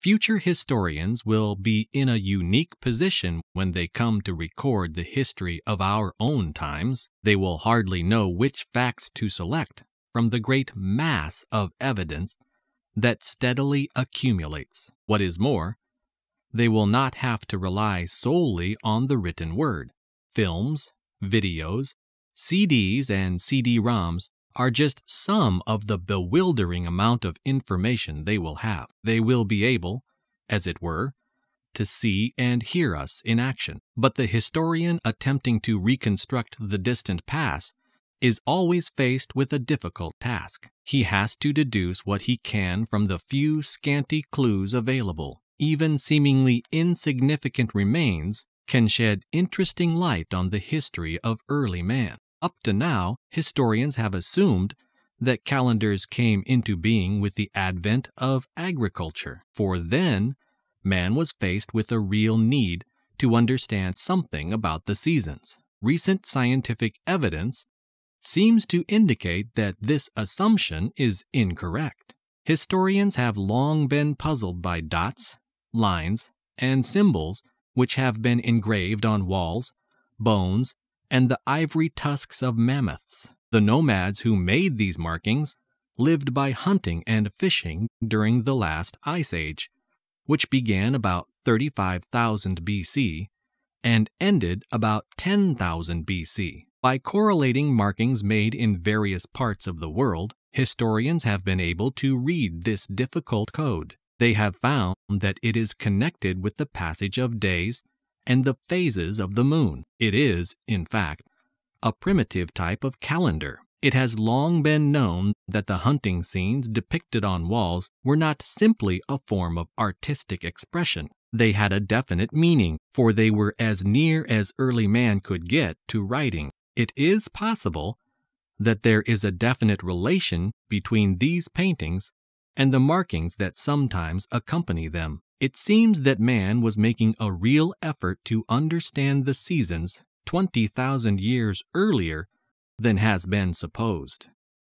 Future historians will be in a unique position when they come to record the history of our own times. They will hardly know which facts to select from the great mass of evidence that steadily accumulates. What is more, they will not have to rely solely on the written word. Films, videos, CDs, and CD-ROMs are just some of the bewildering amount of information they will have. They will be able, as it were, to see and hear us in action. But the historian attempting to reconstruct the distant past is always faced with a difficult task. He has to deduce what he can from the few scanty clues available. Even seemingly insignificant remains can shed interesting light on the history of early man. Up to now, historians have assumed that calendars came into being with the advent of agriculture, for then man was faced with a real need to understand something about the seasons. Recent scientific evidence seems to indicate that this assumption is incorrect. Historians have long been puzzled by dots, lines, and symbols which have been engraved on walls, bones, and the ivory tusks of mammoths. The nomads who made these markings lived by hunting and fishing during the last ice age, which began about 35,000 BC and ended about 10,000 BC. By correlating markings made in various parts of the world, historians have been able to read this difficult code. They have found that it is connected with the passage of days and the phases of the moon. It is, in fact, a primitive type of calendar. It has long been known that the hunting scenes depicted on walls were not simply a form of artistic expression. They had a definite meaning, for they were as near as early man could get to writing. It is possible that there is a definite relation between these paintings and the markings that sometimes accompany them. It seems that man was making a real effort to understand the seasons 20,000 years earlier than has been supposed.